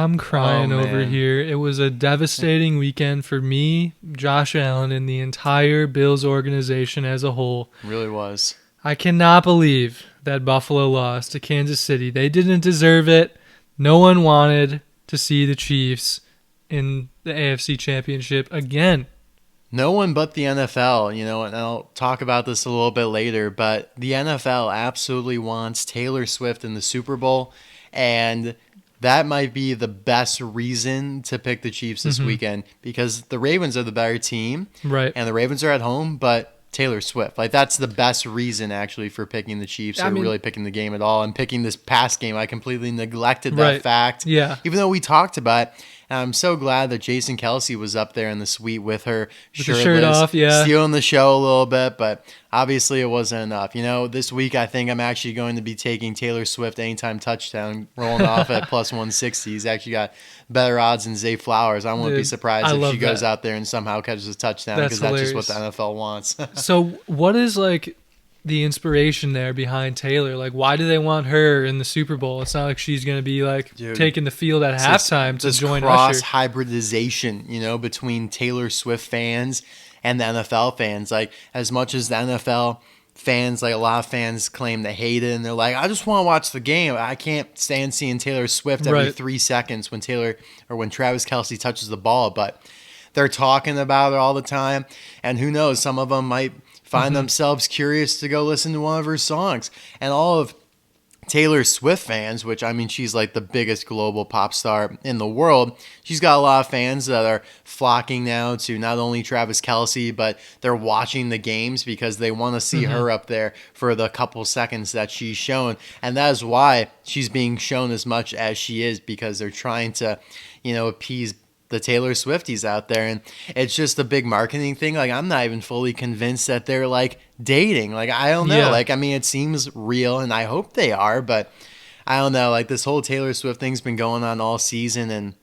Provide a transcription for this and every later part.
I'm crying over man. here. It was a devastating weekend for me, Josh Allen, and the entire Bills organization as a whole. It really was. I cannot believe that Buffalo lost to Kansas City. They didn't deserve it. No one wanted to see the Chiefs in the AFC Championship again. No one but the NFL, you know, and I'll talk about this a little bit later, but the NFL absolutely wants Taylor Swift in the Super Bowl, and that might be the best reason to pick the Chiefs this weekend because the Ravens are the better team, Right. and the Ravens are at home, but Taylor Swift, like that's the best reason actually for picking the Chiefs or really picking the game at all. And picking this past game, I completely neglected that fact. Yeah. Even though we talked about it. And I'm so glad that Jason Kelsey was up there in the suite with her With the shirt off, yeah. stealing the show a little bit, but obviously it wasn't enough. You know, this week I think I'm actually going to be taking Taylor Swift anytime touchdown, rolling off at plus 160. He's actually got better odds than Zay Flowers. I won't be surprised if she goes out there and somehow catches a touchdown because that's just what the NFL wants. So what is like the inspiration there behind Taylor? Like, why do they want her in the Super Bowl? It's not like she's going to be like taking the field at halftime to join Usher. Cross hybridization, you know, between Taylor Swift fans and the NFL fans. Like, as much as the NFL fans, like a lot of fans claim they hate it and they're like, I just want to watch the game. I can't stand seeing Taylor Swift every 3 seconds when Travis Kelce touches the ball, but they're talking about it all the time. And who knows, some of them might find themselves curious to go listen to one of her songs. And all of Taylor Swift fans, which I mean, she's like the biggest global pop star in the world. She's got a lot of fans that are flocking now to not only Travis Kelce, but they're watching the games because they want to see her up there for the couple seconds that she's shown. And that is why she's being shown as much as she is, because they're trying to, you know, appease the Taylor Swifties out there. And it's just a big marketing thing. Like, I'm not even fully convinced that they're like dating. Like, I don't know. Yeah. Like, I mean, it seems real and I hope they are, but I don't know. Like, this whole Taylor Swift thing's been going on all season, and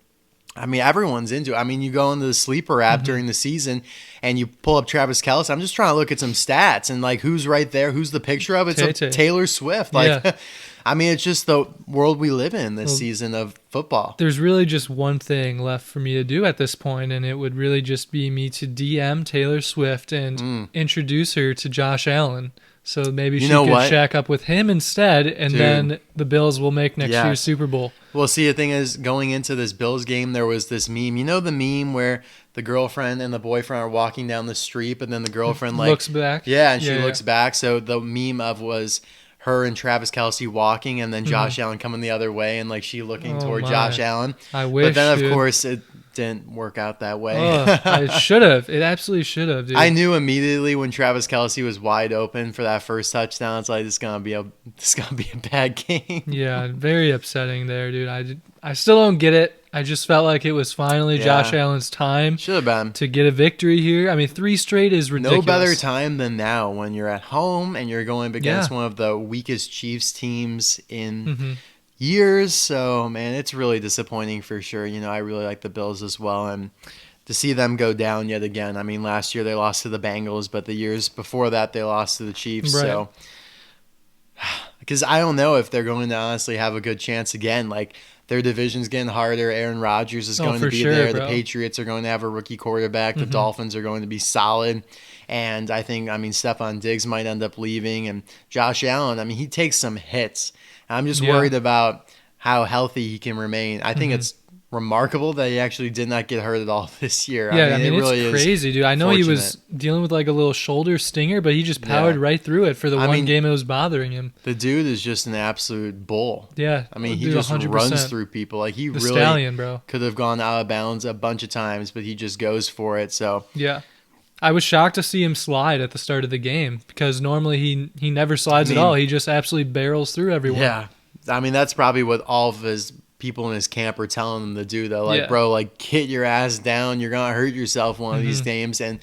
I mean, everyone's into it. I mean, you go into the sleeper app during the season and you pull up Travis Kelce. I'm just trying to look at some stats and like who's right there, who's the picture of. It's a Taylor Swift. Like, I mean, it's just the world we live in this season of football. There's really just one thing left for me to do at this point, and it would really just be me to DM Taylor Swift and introduce her to Josh Allen. So maybe she could shack up with him instead, and then the Bills will make next year's Super Bowl. Well, see, the thing is, going into this Bills game, there was this meme. You know the meme where the girlfriend and the boyfriend are walking down the street, but then the girlfriend like looks back? Yeah, and she looks back. So the meme was her and Travis Kelce walking, and then Josh Allen coming the other way, and like she looking toward Josh Allen. I wish, but then of course it didn't work out that way. It should have. It absolutely should have, dude. I knew immediately when Travis Kelce was wide open for that first touchdown. It's like this is gonna be a bad game. Yeah, very upsetting there, dude. I still don't get it. I just felt like it was finally Josh Allen's time. Should have been to get a victory here. I mean, 3 straight is ridiculous. No better time than now when you're at home and you're going up against one of the weakest Chiefs teams in years. So, man, it's really disappointing for sure. You know, I really like the Bills as well. And to see them go down yet again. I mean, last year they lost to the Bengals, but the years before that they lost to the Chiefs. Right. So, because I don't know if they're going to honestly have a good chance again. Like, their division's getting harder. Aaron Rodgers is going to be there. Bro. The Patriots are going to have a rookie quarterback. The Dolphins are going to be solid. And I think, Stephon Diggs might end up leaving. And Josh Allen, he takes some hits. I'm just worried about how healthy he can remain. I think it's remarkable that he actually did not get hurt at all this year. Yeah, it really it's crazy, dude. I know he was dealing with like a little shoulder stinger, but he just powered right through it for the one game it was bothering him. The dude is just an absolute bull. Yeah. He just 100%. Runs through people. Like, he really stallion, bro. Could have gone out of bounds a bunch of times, but he just goes for it. So yeah. I was shocked to see him slide at the start of the game because normally he never slides at all. He just absolutely barrels through everyone. Yeah. That's probably what all of his people in his camp are telling him to do, though. Like, bro, like, get your ass down. You're going to hurt yourself one of these games. And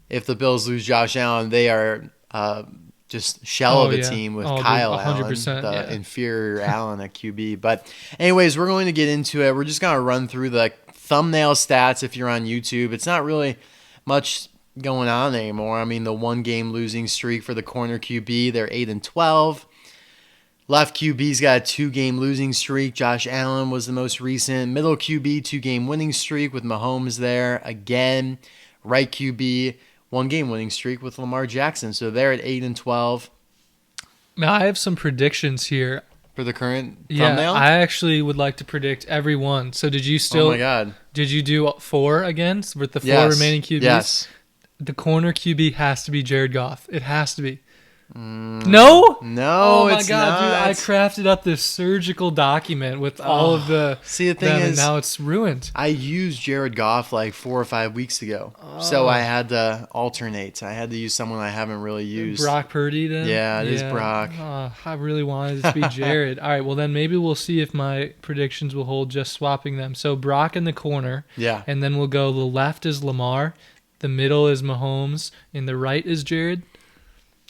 if the Bills lose Josh Allen, they are just shell of a team with Kyle Allen, the inferior Allen at QB. But anyways, we're going to get into it. We're just going to run through the thumbnail stats if you're on YouTube. It's not really much going on anymore. The one game losing streak for the corner QB, they're 8-12. Left QB's got a 2-game losing streak. Josh Allen was the most recent. Middle QB, 2-game winning streak with Mahomes there again. Right QB, 1-game winning streak with Lamar Jackson. So they're at 8-12. Now I have some predictions here. For the current thumbnail? I actually would like to predict every one. So did you still... Oh my God. Did you do 4 again with the 4 remaining QBs? Yes. The corner QB has to be Jared Goff. It has to be. No? No, oh my it's God, not. dude! I crafted up this surgical document with all of the. See, the thing is, and now it's ruined. I used Jared Goff like 4 or 5 weeks ago, so I had to alternate. I had to use someone I haven't really used. Brock Purdy, then. Yeah, it is Brock. I really wanted it to be Jared. All right, well then maybe we'll see if my predictions will hold. Just swapping them. So Brock in the corner. Yeah. And then we'll go. The left is Lamar, the middle is Mahomes, and the right is Jared.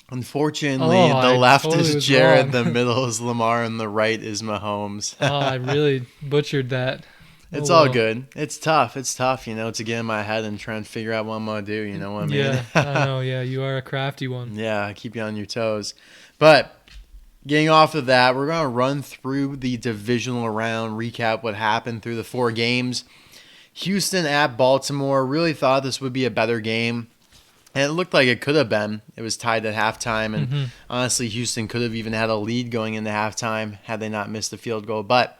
Unfortunately, the left totally is Jared, wrong. the middle is Lamar, and the right is Mahomes. I really butchered that. It's all good. It's tough. It's tough, to get in my head and try and figure out what I'm going to do. You know what I mean? Yeah, I know. Yeah, you are a crafty one. Yeah, I keep you on your toes. But getting off of that, we're going to run through the divisional round, recap what happened through the 4 games. Houston at Baltimore. Really thought this would be a better game. And it looked like it could have been. It was tied at halftime. And honestly, Houston could have even had a lead going into halftime had they not missed the field goal. But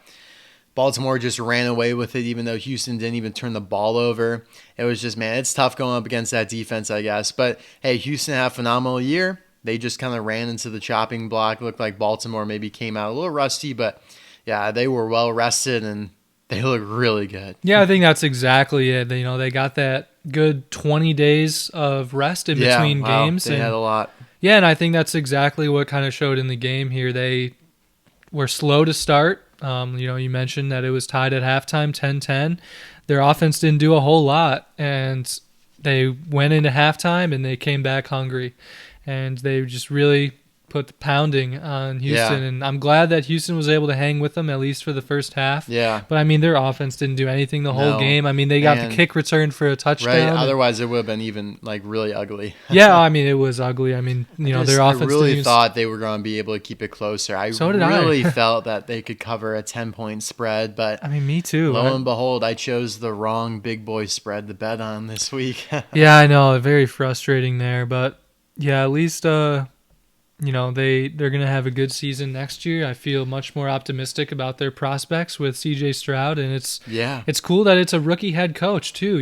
Baltimore just ran away with it, even though Houston didn't even turn the ball over. It was just, man, it's tough going up against that defense, I guess. But, hey, Houston had a phenomenal year. They just kind of ran into the chopping block. It looked like Baltimore maybe came out a little rusty. But, yeah, they were well rested, and they look really good. Yeah, I think that's exactly it. They got that good 20 days of rest in between games. They had a lot. Yeah, and I think that's exactly what kind of showed in the game here. They were slow to start. You mentioned that it was tied at halftime, 10-10. Their offense didn't do a whole lot, and they went into halftime, and they came back hungry. And they just really put the pounding on Houston, and I'm glad that Houston was able to hang with them at least for the first half. Yeah. But I mean, their offense didn't do anything the whole game. I mean, they got the kick return for a touchdown. Right. Otherwise, it would have been even really ugly. Yeah, I mean, it was ugly. I mean, their offense. I really thought they were going to be able to keep it closer. I really felt that they could cover a 10-point spread, but I mean, me too. Lo and behold, I chose the wrong big boy spread to bet on this week. Yeah, I know. Very frustrating there, but yeah, at least they're going to have a good season next year. I feel much more optimistic about their prospects with CJ Stroud, and it's cool that it's a rookie head coach too.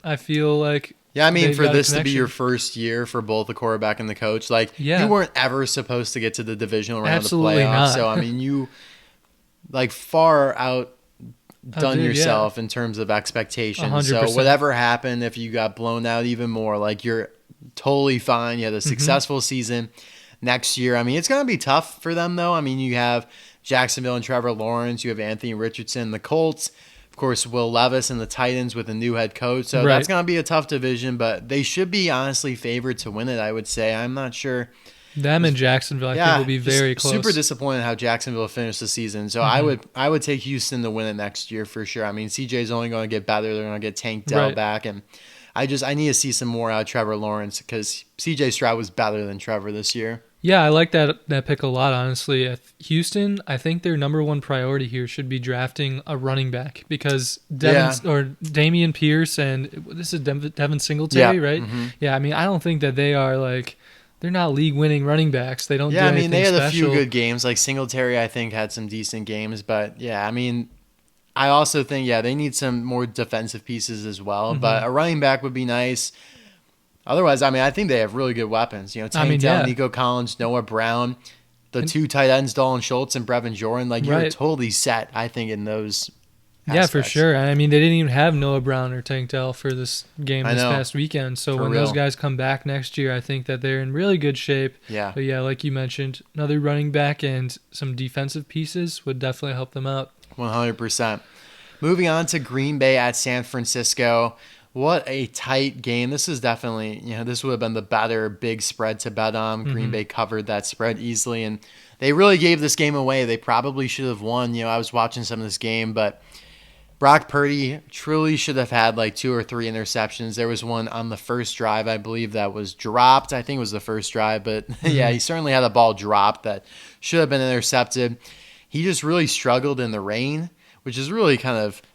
I feel like I mean, for this to be your first year for both the quarterback and the coach, you weren't ever supposed to get to the divisional round of the playoffs. Not. So I mean, you far outdone yourself in terms of expectations. 100%. So whatever happened, if you got blown out even more, you're totally fine. You had a successful season. Next year, I mean, it's going to be tough for them, though. I mean, you have Jacksonville and Trevor Lawrence. You have Anthony Richardson, the Colts. Of course, Will Levis and the Titans with a new head coach. So that's going to be a tough division, but they should be honestly favored to win it, I would say. I'm not sure. Them and Jacksonville, I think, will be very close. Super disappointed how Jacksonville finished the season. So I would take Houston to win it next year for sure. I mean, CJ's only going to get better. They're going to get Tank Dell back. And I need to see some more out of Trevor Lawrence because CJ Stroud was better than Trevor this year. Yeah, I like that pick a lot, honestly. At Houston, I think their number one priority here should be drafting a running back because Damian Pierce and this is Devin Singletary, right? Mm-hmm. Yeah, I mean, I don't think that they are they're not league-winning running backs. They don't do anything they had special. A few good games. Singletary, I think, had some decent games. But, yeah, I mean, I also think, they need some more defensive pieces as well. Mm-hmm. But a running back would be nice. Otherwise, I mean, I think they have really good weapons. Tank Dell, Nico Collins, Noah Brown, the 2 tight ends, Dalton Schultz and Brevin Jordan. You're totally set, I think, in those aspects. Yeah, for sure. I mean, they didn't even have Noah Brown or Tank Dell for this game this past weekend. So when those guys come back next year, I think that they're in really good shape. Yeah. But yeah, like you mentioned, another running back and some defensive pieces would definitely help them out. 100%. Moving on to Green Bay at San Francisco. What a tight game. This is definitely, this would have been the better big spread to bet on. Green Bay covered that spread easily, and they really gave this game away. They probably should have won. I was watching some of this game, but Brock Purdy truly should have had like 2 or 3 interceptions. There was one on the first drive, I believe, that was dropped. I think it was the first drive, but yeah, he certainly had a ball dropped that should have been intercepted. He just really struggled in the rain, which is really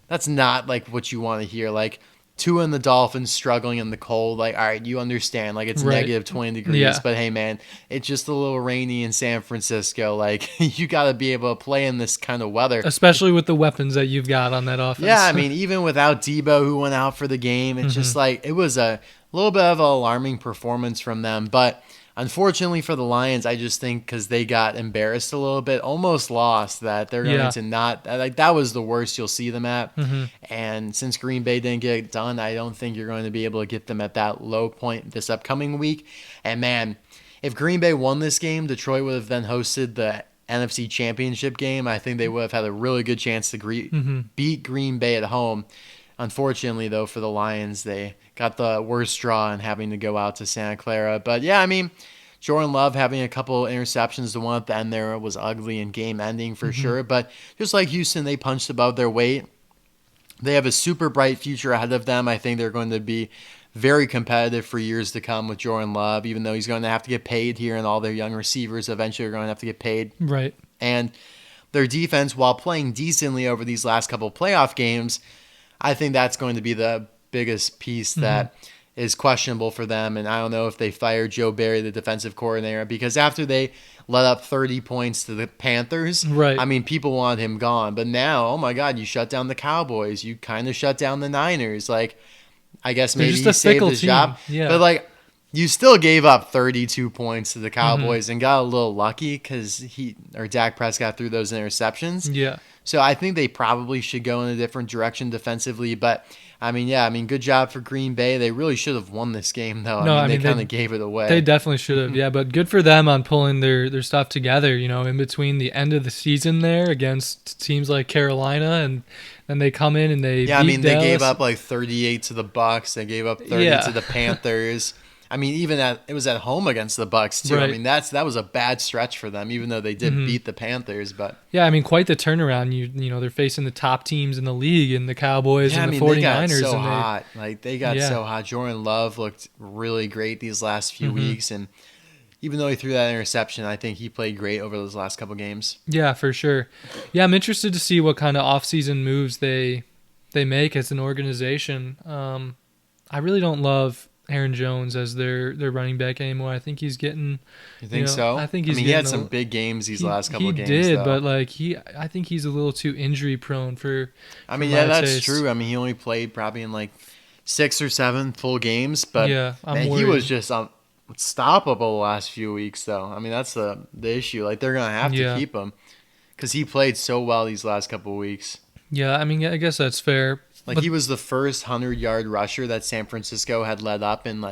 that's not like what you want to hear. Like, Tua and the Dolphins struggling in the cold. Like, all right, you understand. Like, it's negative 20 degrees. But, hey, man, it's just a little rainy in San Francisco. Like, you got to be able to play in this kind of weather. Especially with the weapons that you've got on that offense. Yeah, I mean, even without Debo, who went out for the game, it's just like it was a little bit of an alarming performance from them. But unfortunately for the Lions, I just think because they got embarrassed a little bit, almost lost, that they're going to not – like that was the worst you'll see them at. And since Green Bay didn't get it done, I don't think you're going to be able to get them at that low point this upcoming week. And, man, if Green Bay won this game, Detroit would have then hosted the NFC Championship game. I think they would have had a really good chance to beat Green Bay at home. Unfortunately, though, for the Lions, they got the worst draw in having to go out to Santa Clara. But, yeah, I mean, Jordan Love having a couple interceptions. The one at the end there was ugly and game-ending for sure. But just like Houston, they punched above their weight. They have a super bright future ahead of them. I think they're going to be very competitive for years to come with Jordan Love, even though he's going to have to get paid here, and all their young receivers eventually are going to have to get paid. Right. And their defense, while playing decently over these last couple playoff games, I think that's going to be the biggest piece that is questionable for them. And I don't know if they fire Joe Barry, the defensive coordinator, because after they let up 30 points to the Panthers, I mean, people want him gone. But now, oh my God, you shut down the Cowboys. You kind of shut down the Niners. Like, I guess maybe he saved his job. Yeah. But, like, you still gave up 32 points to the Cowboys and got a little lucky because Dak Prescott threw those interceptions. Yeah. So I think they probably should go in a different direction defensively. But, I mean, good job for Green Bay. They really should have won this game, though. I mean, they kind of gave it away. They definitely should have, yeah. But good for them on pulling their stuff together, in between the end of the season there against teams like Carolina, and then they come in and they beat Dallas. They gave up like 38 to the Bucs. They gave up 30 to the Panthers. I mean, it was at home against the Bucs too. Right. I mean, that was a bad stretch for them, even though they did beat the Panthers. But yeah, I mean, quite the turnaround. They're facing the top teams in the league, and the Cowboys and the 49ers. They got so hot. They got so hot. Jordan Love looked really great these last few weeks, and even though he threw that interception, I think he played great over those last couple games. Yeah, for sure. Yeah, I'm interested to see what kind of offseason moves they make as an organization. I really don't love Aaron Jones as their running back anymore. I think he's getting. You think so? I think he had some big games these last couple of games. He did, though. But I think he's a little too injury prone for. That's true. I mean, he only played probably in like 6 or 7 full games, but he was just unstoppable the last few weeks. Though, I mean, that's the issue. Like, they're gonna have to keep him because he played so well these last couple of weeks. Yeah, I mean, I guess that's fair. He was the first 100-yard rusher that San Francisco had led up in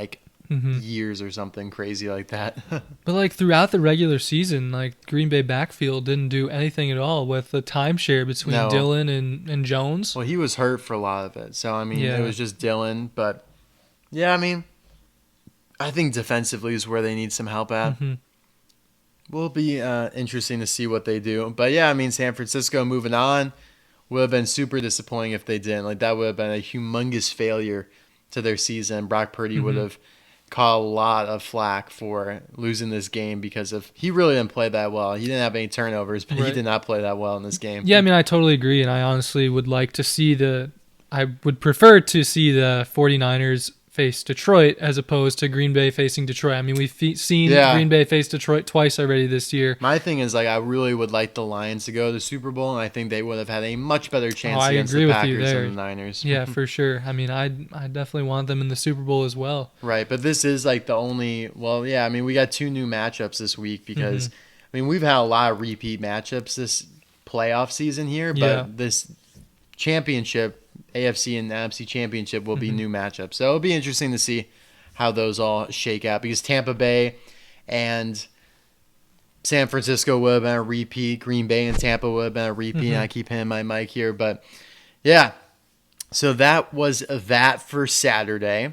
years or something crazy like that. But throughout the regular season, Green Bay backfield didn't do anything at all with the timeshare between Dillon and Jones. Well, he was hurt for a lot of it. So, I mean, it was just Dillon. But, yeah, I mean, I think defensively is where they need some help at. Will be interesting to see what they do. But, yeah, I mean, San Francisco moving on. Would have been super disappointing if they didn't. That would have been a humongous failure to their season. Brock Purdy would have caught a lot of flack for losing this game because he really didn't play that well. He didn't have any turnovers, but he did not play that well in this game. Yeah, I mean, I totally agree, and I honestly would like to see I would prefer to see the 49ers face Detroit as opposed to Green Bay facing Detroit. I mean, we've seen Green Bay face Detroit twice already this year. My thing is, I really would like the Lions to go to the Super Bowl, and I think they would have had a much better chance against the Packers and the Niners. Yeah, for sure. I mean, I definitely want them in the Super Bowl as well. Right, but this is the only – well, yeah, I mean, we got 2 new matchups this week because, I mean, we've had a lot of repeat matchups this playoff season here, but this championship – AFC and NFC Championship will be new matchups. So it'll be interesting to see how those all shake out because Tampa Bay and San Francisco would have been a repeat. Green Bay and Tampa would have been a repeat. I keep hitting my mic here. But, yeah, so that was that for Saturday.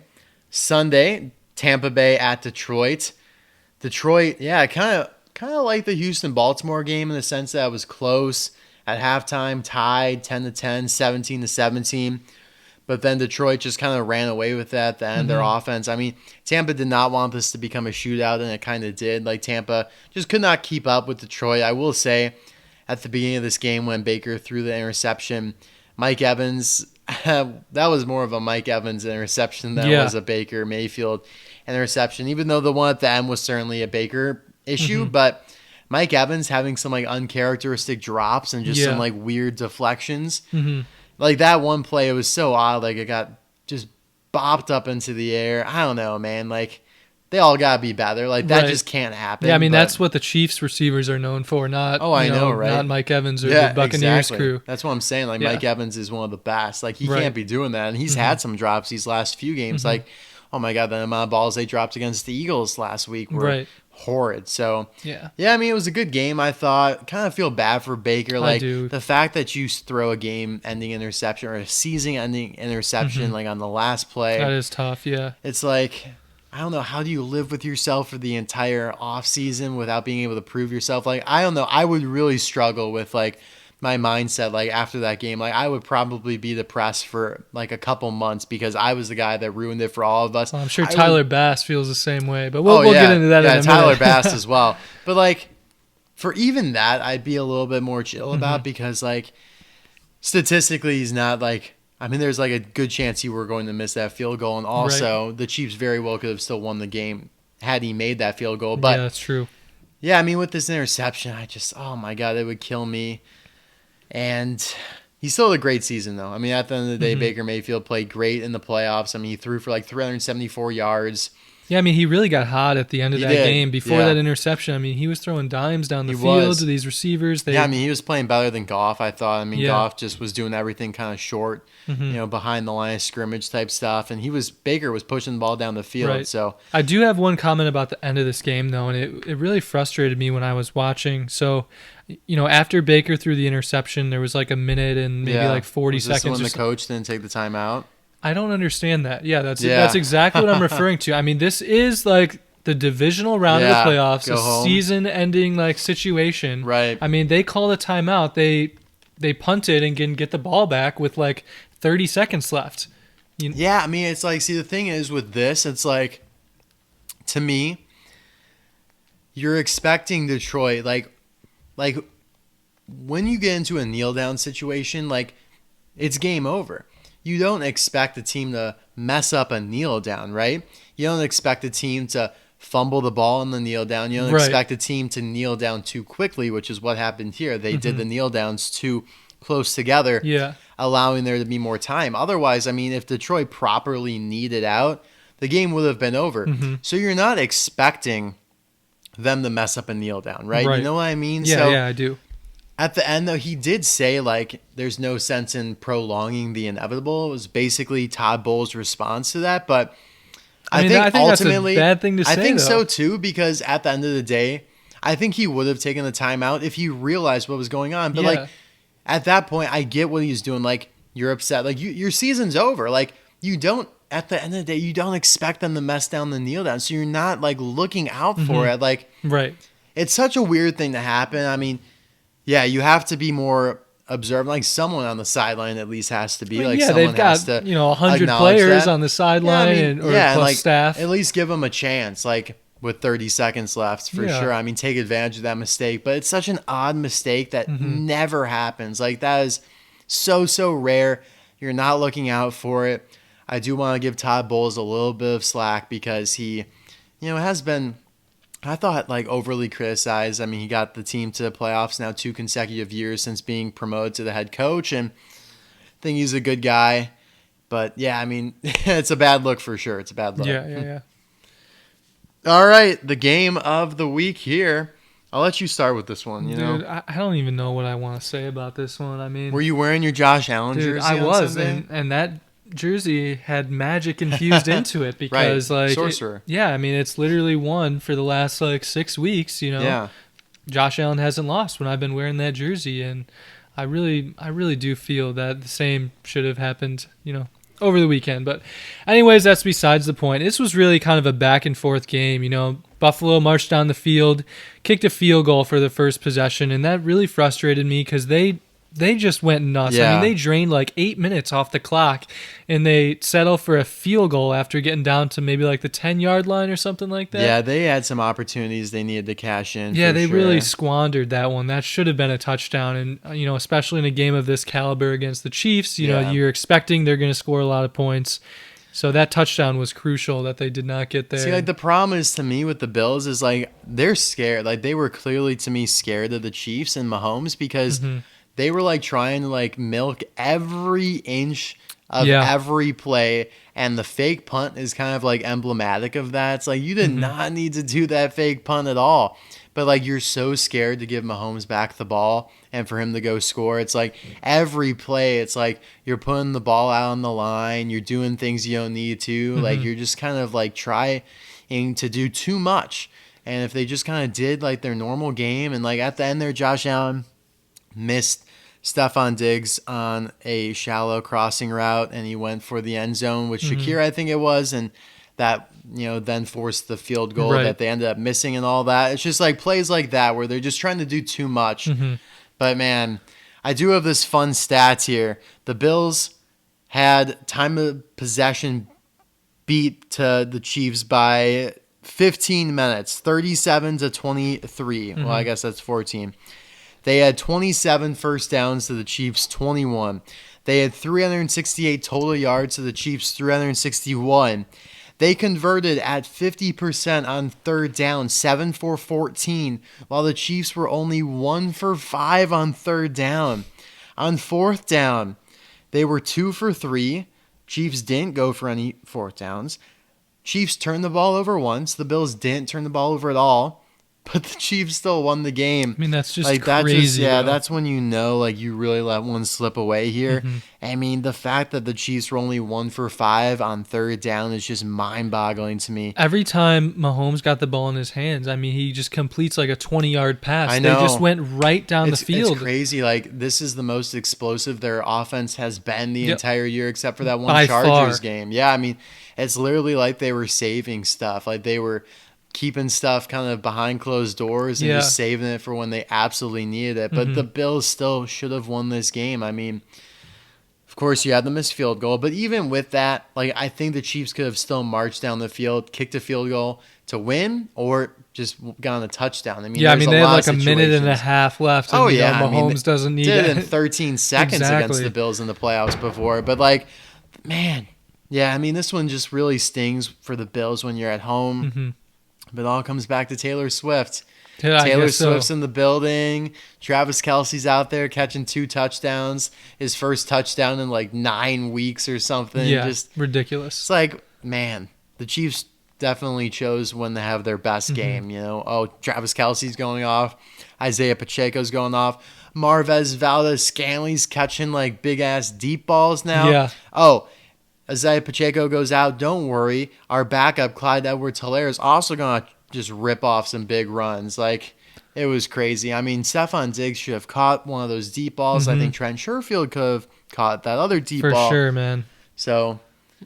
Sunday, Tampa Bay at Detroit. Detroit, yeah, kind of like the Houston-Baltimore game in the sense that it was close. at halftime, tied 10-10, 17-17. But then Detroit just kind of ran away with that at the end. Their offense. I mean, Tampa did not want this to become a shootout, and it kind of did. Like, Tampa just could not keep up with Detroit. I will say, at the beginning of this game when Baker threw the interception, Mike Evans, that was more of a Mike Evans interception than it was a Baker Mayfield interception, even though the one at the end was certainly a Baker issue. But Mike Evans having some like uncharacteristic drops and just some like weird deflections. Like that one play, it was so odd. Like it got just bopped up into the air. I don't know, man. Like they all gotta be better. Like that just can't happen. Yeah, I mean that's what the Chiefs receivers are known for. Not I know, right? Not Mike Evans or the Buccaneers crew. That's what I'm saying. Like Mike Evans is one of the best. Like he can't be doing that, and he's had some drops these last few games. Like, oh my God, the amount of balls they dropped against the Eagles last week were horrid. So yeah, I mean it was a good game. I thought. Kind of feel bad for Baker. Like the fact that you throw a game-ending interception or a season-ending interception like on the last play. That is tough. Yeah, it's like I don't know. How do you live with yourself for the entire offseason without being able to prove yourself? Like I don't know. I would really struggle with like my mindset like after that game. Like I would probably be depressed for like a couple months because I was the guy that ruined it for all of us. Well, I'm sure Tyler Bass feels the same way, but we'll get into that in a minute. Tyler Bass as well. But like for even that, I'd be a little bit more chill about because like statistically he's not like, I mean there's like a good chance he were going to miss that field goal, and also the Chiefs very well could have still won the game had he made that field goal. But yeah, that's true. Yeah, I mean with this interception, I just, oh my God, it would kill me. And he still had a great season, though. I mean, at the end of the day, Baker Mayfield played great in the playoffs. I mean, he threw for like 374 yards. Yeah, I mean, he really got hot at the end of that game. Before that interception, I mean, he was throwing dimes down the field to these receivers. I mean, he was playing better than Goff, I thought. I mean, Goff just was doing everything kind of short, behind the line of scrimmage type stuff. And Baker was pushing the ball down the field. Right. So I do have one comment about the end of this game, though, and it really frustrated me when I was watching. So, after Baker threw the interception, there was like a minute and maybe like 40 seconds. When the coach didn't take the timeout? I don't understand that. Yeah, that's exactly what I'm referring to. I mean, this is like the divisional round of the playoffs, a season-ending like situation. Right. I mean, they call a timeout. They punted and can get the ball back with like 30 seconds left. Yeah, I mean, it's like, see, the thing is with this, it's like, to me, you're expecting Detroit, like when you get into a kneel-down situation, like, it's game over. You don't expect the team to mess up a kneel down, right? You don't expect the team to fumble the ball in the kneel down. You don't expect the team to kneel down too quickly, which is what happened here. They did the kneel downs too close together, allowing there to be more time. Otherwise, I mean, if Detroit properly kneaded out, the game would have been over. So you're not expecting them to mess up a kneel down, right? You know what I mean? Yeah, I do. At the end, though, he did say, like, there's no sense in prolonging the inevitable. It was basically Todd Bowles' response to that. But I think ultimately, that's a bad thing to say, I think so, too, because at the end of the day, I think he would have taken the timeout if he realized what was going on. But, like, at that point, I get what he's doing. Like, you're upset. Like, your season's over. Like, you don't, at the end of the day, you don't expect them to mess down the kneel down. So you're not, like, looking out for it. Like, it's such a weird thing to happen. I mean, yeah, you have to be more observant. Like someone on the sideline at least has to be. Like someone they've got 100 players on the sideline or plus staff. At least give them a chance. Like with 30 seconds left for sure. I mean, take advantage of that mistake. But it's such an odd mistake that never happens. Like that is so rare. You're not looking out for it. I do want to give Todd Bowles a little bit of slack because he, has been, I thought, like, overly criticized. I mean, he got the team to the playoffs now 2 consecutive years since being promoted to the head coach, and I think he's a good guy. But, yeah, I mean, it's a bad look for sure. It's a bad look. Yeah. All right, the game of the week here. I'll let you start with this one, Dude, I don't even know what I want to say about this one. I mean, were you wearing your Josh Allen jersey? I was, and that jersey had magic infused into it because like Sorcerer. I mean it's literally won for the last like 6 weeks, Josh Allen hasn't lost when I've been wearing that jersey, and I really do feel that the same should have happened, over the weekend. But anyways, that's besides the point. This was really kind of a back and forth game, Buffalo marched down the field, kicked a field goal for the first possession, and that really frustrated me because they they just went nuts. I mean, they drained like 8 minutes off the clock, and they settle for a field goal after getting down to maybe like the 10-yard line or something like that. Yeah, they had some opportunities they needed to cash in. Yeah, they really squandered that one. That should have been a touchdown, and especially in a game of this caliber against the Chiefs, know, you're expecting they're going to score a lot of points. So that touchdown was crucial that they did not get there. See, like the problem is to me with the Bills is like they're scared. Like they were clearly to me scared of the Chiefs and Mahomes because they were like trying to like milk every inch of every play, and the fake punt is kind of like emblematic of that. It's like you did not need to do that fake punt at all. But like you're so scared to give Mahomes back the ball and for him to go score. It's like every play, it's like you're putting the ball out on the line, you're doing things you don't need to. Like you're just kind of like trying to do too much. And if they just kind of did like their normal game, and like at the end there, Josh Allen missed Stephon Diggs on a shallow crossing route, and he went for the end zone with Shakir, I think it was, and that then forced the field goal that they ended up missing and all that. It's just like plays like that where they're just trying to do too much. But man, I do have this fun stats here. The Bills had time of possession beat to the Chiefs by 15 minutes, 37-23. Well, I guess that's 14. They had 27 first downs to the Chiefs' 21. They had 368 total yards to the Chiefs' 361. They converted at 50% on third down, 7 for 14, while the Chiefs were only 1 for 5 on third down. On fourth down, they were 2 for 3. Chiefs didn't go for any fourth downs. Chiefs turned the ball over once. The Bills didn't turn the ball over at all. But the Chiefs still won the game. I mean, that's just like crazy. That's when you know, like, you really let one slip away here. I mean, the fact that the Chiefs were only 1 for 5 on third down is just mind-boggling to me. Every time Mahomes got the ball in his hands, I mean, he just completes like a 20-yard pass. I know. They just went right down the field. It's crazy. Like, this is the most explosive their offense has been the entire year, except for that one By Chargers far. game. Yeah, I mean, it's literally like they were saving stuff. Like, they were keeping stuff kind of behind closed doors and just saving it for when they absolutely needed it. But the Bills still should have won this game. I mean, of course, you had the missed field goal. But even with that, like, I think the Chiefs could have still marched down the field, kicked a field goal to win, or just gotten a touchdown. I mean, they had like a minute and a half left. And, Mahomes doesn't need it. Did in 13 seconds against the Bills in the playoffs before. But, like, man, I mean, this one just really stings for the Bills when you're at home. But it all comes back to Taylor Swift. Taylor Swift's in the building. Travis Kelce's out there catching 2 touchdowns. His first touchdown in like 9 weeks or something. Yeah, just ridiculous. It's like, man, the Chiefs definitely chose when to have their best game. Travis Kelce's going off. Isaiah Pacheco's going off. Marvez Valdez-Scantlin's catching like big-ass deep balls now. Yeah. Oh, Isaiah Pacheco goes out. Don't worry. Our backup, Clyde Edwards-Helaire, is also going to just rip off some big runs. Like, it was crazy. I mean, Stephon Diggs should have caught one of those deep balls. I think Trent Sherfield could have caught that other deep ball. For sure, man. So,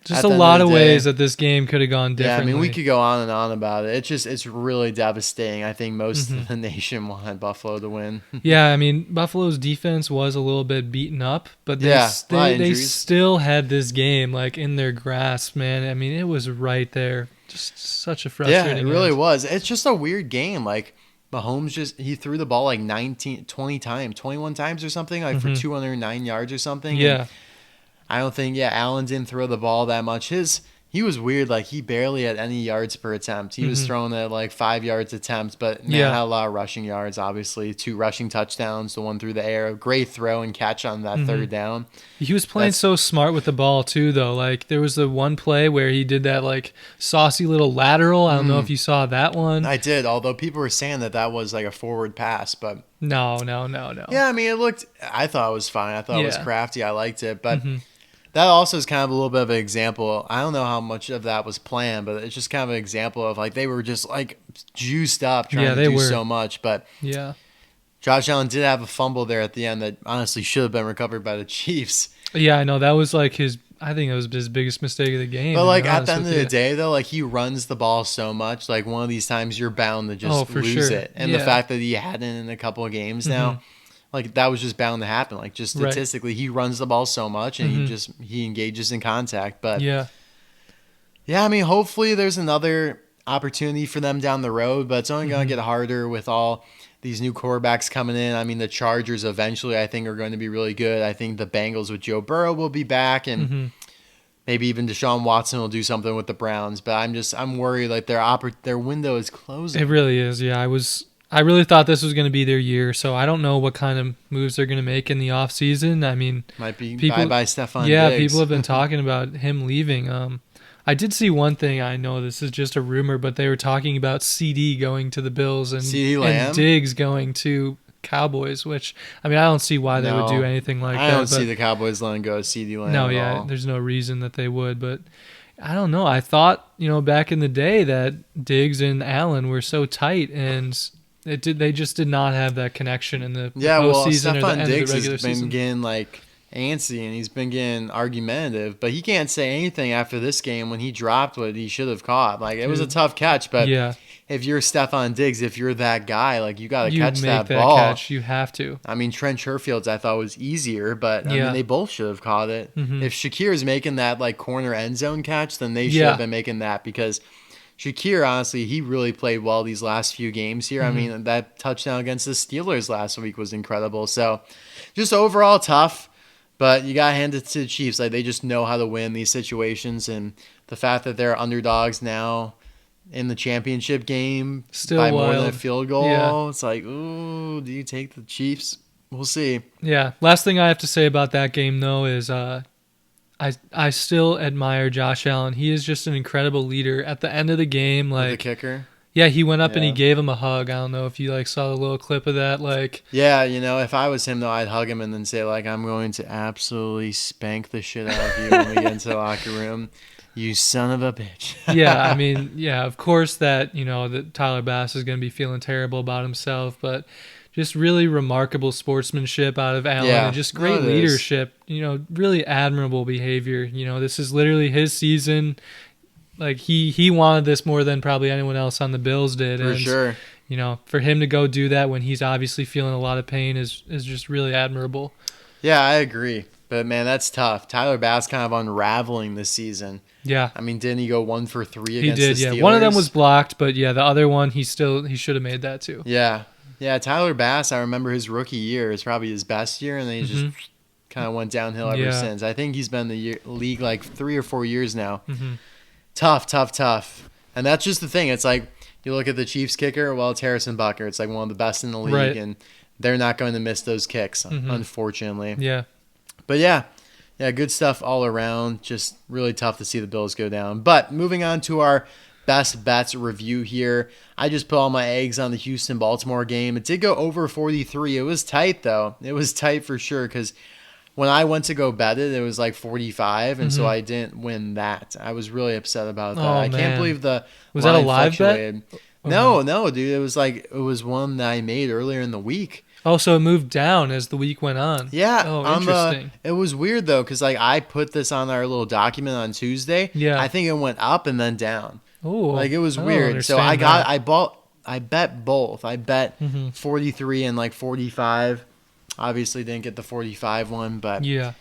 just a lot of ways that this game could have gone differently. Yeah, I mean, we could go on and on about it. It's really devastating. I think most of the nation wanted Buffalo to win. Yeah, I mean, Buffalo's defense was a little bit beaten up, but they still had this game like in their grasp, man. I mean, it was right there. Just such a frustrating Yeah, it really was. It's just a weird game. Like, Mahomes he threw the ball like 21 times or something, like for 209 yards or something. Yeah. And I don't think, Allen didn't throw the ball that much. He was weird. Like, he barely had any yards per attempt. He was throwing at like 5 yards attempt, but had a lot of rushing yards, obviously. 2 rushing touchdowns, the one through the air. Great throw and catch on that third down. He was playing so smart with the ball, too, though. Like, there was the one play where he did that, like, saucy little lateral. I don't know if you saw that one. I did, although people were saying that was like a forward pass, but... No. Yeah, I mean, I thought it was fine. I thought it was crafty. I liked it, but... That also is kind of a little bit of an example. I don't know how much of that was planned, but it's just kind of an example of like they were just like juiced up trying to do so much. But Josh Allen did have a fumble there at the end that honestly should have been recovered by the Chiefs. Yeah, I know. That was like I think it was his biggest mistake of the game. But like at the end of the day, though, like he runs the ball so much, like one of these times you're bound to just lose it. And the fact that he hadn't in a couple of games now, like that was just bound to happen. Like just statistically, he runs the ball so much and he engages in contact. But yeah, I mean, hopefully there's another opportunity for them down the road, but it's only going to get harder with all these new quarterbacks coming in. I mean, the Chargers eventually I think are going to be really good. I think the Bengals with Joe Burrow will be back, and maybe even Deshaun Watson will do something with the Browns. But I'm worried like their window is closing. It really is. Yeah, I really thought this was going to be their year, so I don't know what kind of moves they're going to make in the offseason. I mean, might be bye-bye Stephon Diggs. Yeah, people have been talking about him leaving. I did see one thing. I know this is just a rumor, but they were talking about CD going to the Bills and Diggs going to Cowboys, which, I mean, I don't see why they would do anything like that. I don't see the Cowboys letting go of CD Lamb at all. There's no reason that they would, but I don't know. I thought, back in the day that Diggs and Allen were so tight, and they just did not have that connection in the postseason or the end of the regular season. Diggs has been getting antsy, and he's been getting argumentative, but he can't say anything after this game when he dropped what he should have caught. It was a tough catch, but if you're Stephon Diggs, if you're that guy, you got to catch that ball. Catch. You have to. I mean, Trent Sherfield's I thought was easier, but I mean, they both should have caught it. If Shakir's making that corner end zone catch, then they should have been making that, because Shakir, honestly, he really played well these last few games here. I mean, that touchdown against the Steelers last week was incredible. So just overall tough. But you got to hand it to the Chiefs. They just know how to win these situations. And the fact that they're underdogs now in the championship game by more than a field goal, it's ooh, do you take the Chiefs? We'll see. Yeah. Last thing I have to say about that game, though, is I still admire Josh Allen. He is just an incredible leader. At the end of the game, the kicker. Yeah, he went up and he gave him a hug. I don't know if you saw the little clip of that. Yeah, if I was him though, I'd hug him and then say I'm going to absolutely spank the shit out of you when we get into the locker room. You son of a bitch. Yeah, I mean, of course that that Tyler Bass is going to be feeling terrible about himself, but just really remarkable sportsmanship out of Allen and just great leadership. Really admirable behavior. This is literally his season. He wanted this more than probably anyone else on the Bills did. For sure. For him to go do that when he's obviously feeling a lot of pain is just really admirable. Yeah, I agree. But, man, that's tough. Tyler Bass kind of unraveling this season. Yeah. I mean, didn't he go 1 for 3 against the Steelers? He did, yeah. One of them was blocked, but, the other one, he should have made that too. Yeah. Yeah, Tyler Bass, I remember his rookie year is probably his best year, and then he just kind of went downhill ever since. I think he's been in the league 3 or 4 years now. Tough. And that's just the thing. It's you look at the Chiefs kicker, well, it's Harrison Butker. It's one of the best in the league, and they're not going to miss those kicks, unfortunately. Yeah. But, yeah, good stuff all around. Just really tough to see the Bills go down. But moving on to our best bets review here. I just put all my eggs on the Houston-Baltimore game. It did go over 43. It was tight, though. It was tight for sure, because when I went to go bet it, it was 45, and so I didn't win that. I was really upset about that. I can't believe the was that a live bet? No, dude. It was one that I made earlier in the week. Oh, so it moved down as the week went on. Yeah. Oh, interesting. It was weird though, because I put this on our little document on Tuesday. Yeah. I think it went up and then down. Oh. It was weird. So I bet both. I bet 43 and 45. Obviously didn't get the 45 one, but yeah.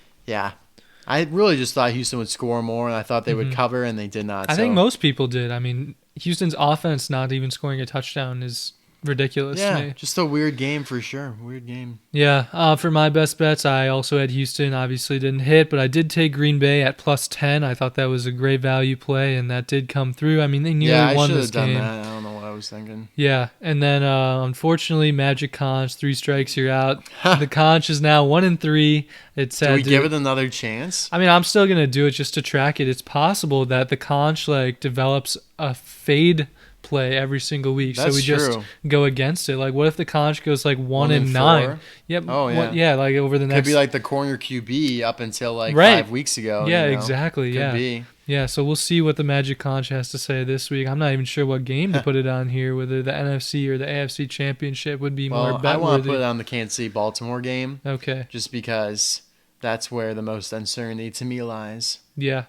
I really just thought Houston would score more, and I thought they would cover, and they did not. I think most people did. I mean, Houston's offense not even scoring a touchdown is ridiculous to me. Just a weird game for sure. Weird game. Yeah. For my best bets, I also had Houston. Obviously didn't hit, but I did take Green Bay at +10. I thought that was a great value play, and that did come through. I mean, they nearly won this game. I should have done that. I don't know what I was thinking. Yeah, and then unfortunately, Magic Conch, 3 strikes, you're out. The Conch is now 1-3. It's do we give it another chance? I mean, I'm still gonna do it just to track it. It's possible that the Conch develops a fade play every single week. That's so we true. Just go against it. What if the Conch goes 1-9? Yep. Oh yeah. Over the next. Could be the corner QB up until 5 weeks ago. Yeah, exactly. Could be. Yeah, so we'll see what the Magic Conch has to say this week. I'm not even sure what game to put it on here, whether the NFC or the AFC Championship would be more bet-worthy. I want to put it on the Kansas City-Baltimore game. Okay. Just because that's where the most uncertainty to me lies. Yeah.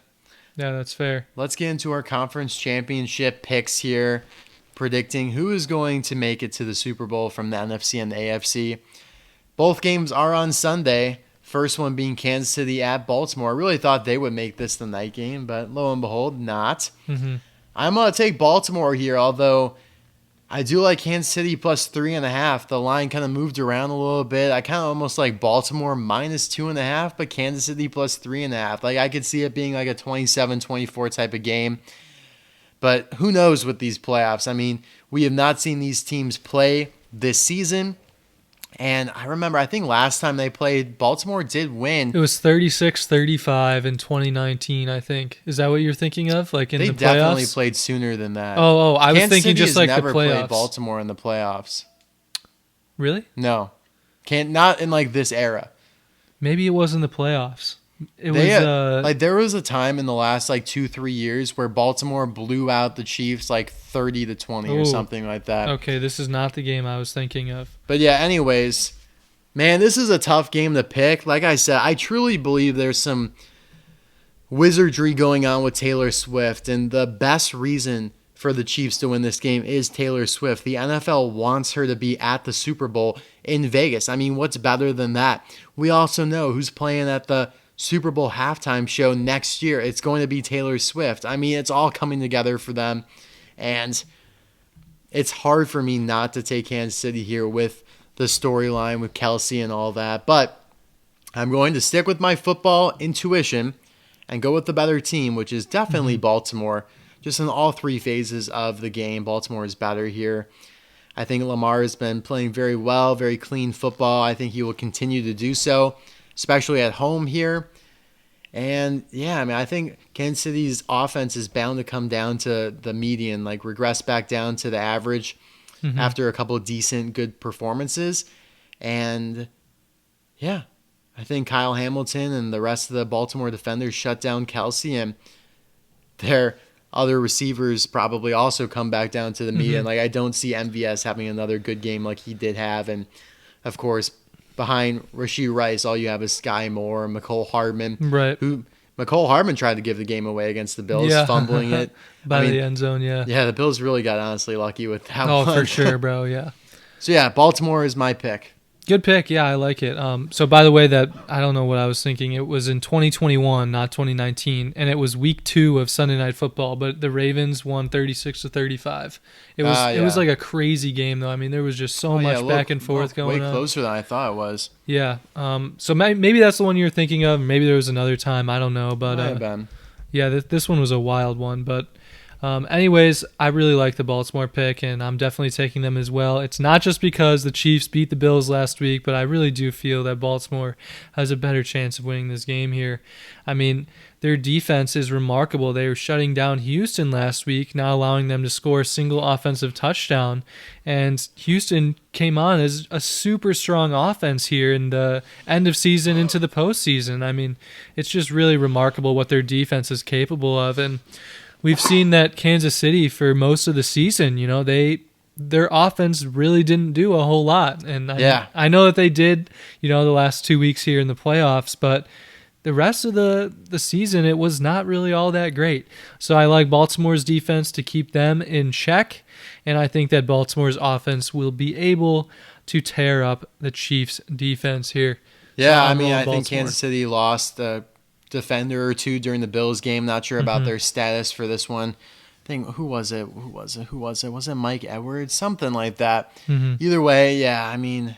Yeah, that's fair. Let's get into our conference championship picks here, predicting who is going to make it to the Super Bowl from the NFC and the AFC. Both games are on Sunday. First one being Kansas City at Baltimore. I really thought they would make this the night game, but lo and behold, not. Mm-hmm. I'm going to take Baltimore here, although I do like Kansas City plus 3.5. The line kind of moved around a little bit. I kind of almost like Baltimore minus 2.5, but Kansas City plus 3.5. Like I could see it being like a 27-24 type of game. But who knows with these playoffs? I mean, we have not seen these teams play this season. And I remember, I think last time they played, Baltimore did win. It was 36-35 in 2019, I think. Is that what you're thinking of? Like in the playoffs? They definitely played sooner than that. Oh, I was thinking City just like the playoffs. Kansas City has never played Baltimore in the playoffs. Really? No. Not in like this era. Maybe it was in the playoffs. There was a time in the last like 2-3 years where Baltimore blew out the Chiefs like 30-20 or something like that. Okay, this is not the game I was thinking of. But yeah, anyways, man, this is a tough game to pick. Like I said, I truly believe there's some wizardry going on with Taylor Swift, and the best reason for the Chiefs to win this game is Taylor Swift. The NFL wants her to be at the Super Bowl in Vegas. I mean, what's better than that? We also know who's playing at the Super Bowl halftime show next year. It's going to be Taylor Swift. I mean, it's all coming together for them. And it's hard for me not to take Kansas City here with the storyline with Kelsey and all that. But I'm going to stick with my football intuition and go with the better team, which is definitely Baltimore. Just in all three phases of the game, Baltimore is better here. I think Lamar has been playing very well, very clean football. I think he will continue to do so, especially at home here. And yeah, I mean, I think Kansas City's offense is bound to come down to the median, like regress back down to the average after a couple of decent, good performances. And yeah, I think Kyle Hamilton and the rest of the Baltimore defenders shut down Kelsey, and their other receivers probably also come back down to the median. Like I don't see MVS having another good game like he did have. And of course, behind Rashee Rice, all you have is Sky Moore and McCole Hardman. Right. Who McCole Hardman tried to give the game away against the Bills, fumbling it. By the end zone, yeah. Yeah, the Bills really got honestly lucky with that one. Oh, for sure, bro, yeah. So yeah, Baltimore is my pick. Good pick. Yeah, I like it. So by the way, that I don't know what I was thinking. It was in 2021, not 2019, and it was week 2 of Sunday Night Football. But the Ravens won 36-35. It was like a crazy game, though. I mean, there was just so much back and forth going on. Way closer than I thought it was. Yeah. So maybe that's the one you're thinking of. Maybe there was another time. I don't know. But yeah, this one was a wild one. But anyways, I really like the Baltimore pick, and I'm definitely taking them as well. It's not just because the Chiefs beat the Bills last week, but I really do feel that Baltimore has a better chance of winning this game here. I mean, their defense is remarkable. They were shutting down Houston last week, not allowing them to score a single offensive touchdown. And Houston came on as a super strong offense here in the end of season into the postseason. I mean, it's just really remarkable what their defense is capable of. And we've seen that Kansas City for most of the season, you know, their offense really didn't do a whole lot. And I know that they did, you know, the last 2 weeks here in the playoffs, but the rest of the season, it was not really all that great. So I like Baltimore's defense to keep them in check, and I think that Baltimore's offense will be able to tear up the Chiefs' defense here. Yeah, I mean, I think Kansas City lost a defender or two during the Bills game. Not sure about their status for this one. I think, who was it? Was it Mike Edwards? Something like that. Either way, yeah, I mean,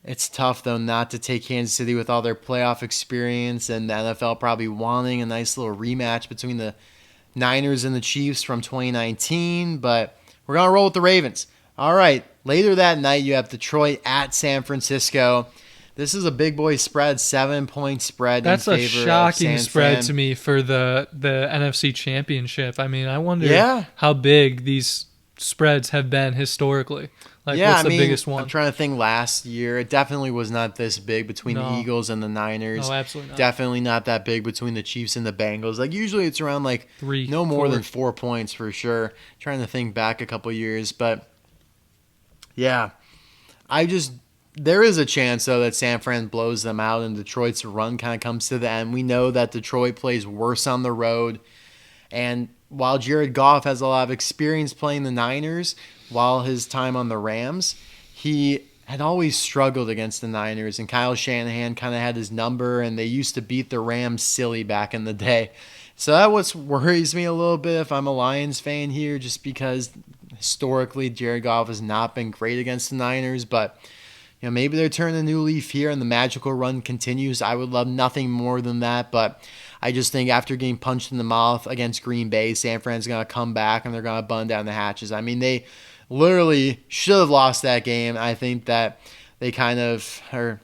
it's tough, though, not to take Kansas City with all their playoff experience and the NFL probably wanting a nice little rematch between the Niners and the Chiefs from 2019, but we're going to roll with the Ravens. All right, later that night, you have Detroit at San Francisco. This is a big boy spread, 7-point spread. That's in a favor shocking of San spread Fran. to me for the NFC Championship. I mean, I wonder how big these spreads have been historically. Like, what's the biggest one? I'm trying to think last year. It definitely was not this big between the Eagles and the Niners. No, absolutely not. Definitely not that big between the Chiefs and the Bengals. Like, usually it's around like 3, no more 4. than 4 points for sure. Trying to think back a couple years. But, yeah, there is a chance, though, that San Fran blows them out and Detroit's run kind of comes to the end. We know that Detroit plays worse on the road. And while Jared Goff has a lot of experience playing the Niners, while his time on the Rams, he had always struggled against the Niners, and Kyle Shanahan kind of had his number, and they used to beat the Rams silly back in the day. So that what worries me a little bit if I'm a Lions fan here, just because historically Jared Goff has not been great against the Niners, but maybe they're turning a new leaf here and the magical run continues. I would love nothing more than that, but I just think after getting punched in the mouth against Green Bay, San Fran's going to come back and they're going to button down the hatches. I mean, they literally should have lost that game. I think that they kind of are,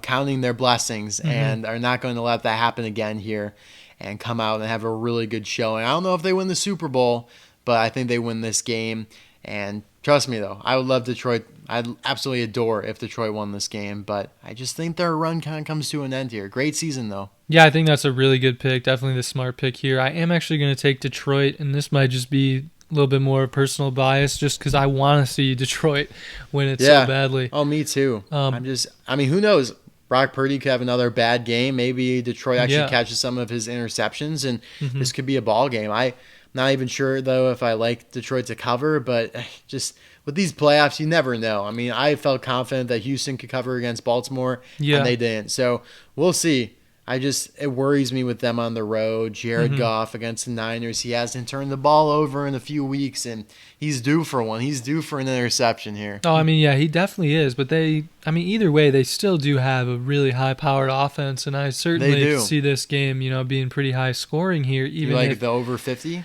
counting their blessings and are not going to let that happen again here and come out and have a really good showing. I don't know if they win the Super Bowl, but I think they win this game. And trust me, though, I would love Detroit. I'd absolutely adore if Detroit won this game, but I just think their run kind of comes to an end here. Great season, though. Yeah, I think that's a really good pick. Definitely the smart pick here. I am actually going to take Detroit, and this might just be a little bit more personal bias just because I want to see Detroit win it so badly. Oh, me too. Who knows? Brock Purdy could have another bad game. Maybe Detroit actually catches some of his interceptions, and this could be a ball game. I'm not even sure, though, if I like Detroit to cover, but just with these playoffs, you never know. I mean, I felt confident that Houston could cover against Baltimore, and they didn't. So we'll see. It worries me with them on the road. Jared Goff against the Niners. He hasn't turned the ball over in a few weeks, and he's due for one. He's due for an interception here. Oh, I mean, yeah, he definitely is. But either way, they still do have a really high-powered offense, and I certainly see this game, being pretty high scoring here. Even you like the over 50?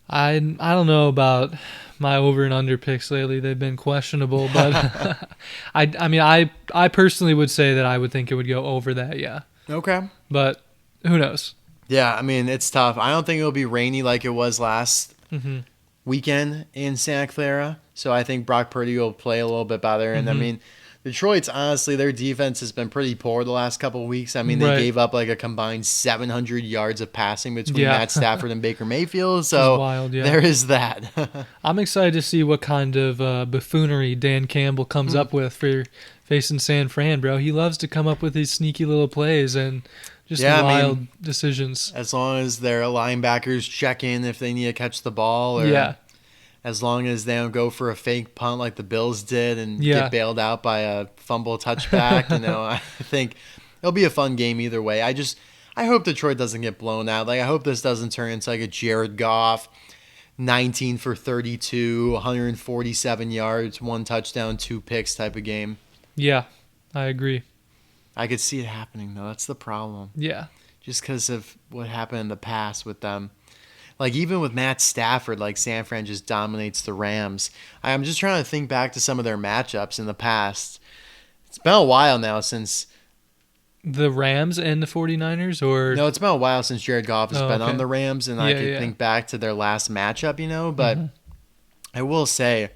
I don't know about my over and under picks lately. They've been questionable, but I personally would say that I would think it would go over that, yeah. Okay. But who knows? Yeah, I mean, it's tough. I don't think it'll be rainy like it was last weekend in Santa Clara. So I think Brock Purdy will play a little bit better. And I mean, Detroit's honestly, their defense has been pretty poor the last couple of weeks. I mean, they gave up like a combined 700 yards of passing between Matt Stafford and Baker Mayfield. So wild, there is that. I'm excited to see what kind of buffoonery Dan Campbell comes up with for facing San Fran, bro. He loves to come up with these sneaky little plays and just wild decisions. As long as their linebackers check in if they need to catch the ball, or as long as they don't go for a fake punt like the Bills did and get bailed out by a fumble touchback, I think it'll be a fun game either way. I hope Detroit doesn't get blown out. Like, I hope this doesn't turn into like a Jared Goff 19 for 32, 147 yards, 1 touchdown, 2 picks type of game. Yeah, I agree. I could see it happening, though. That's the problem. Yeah. Just because of what happened in the past with them. Like, even with Matt Stafford, like, San Fran just dominates the Rams. I'm just trying to think back to some of their matchups in the past. It's been a while now since... The Rams and the 49ers? Or no, it's been a while since Jared Goff has been on the Rams, and I could think back to their last matchup, but I will say...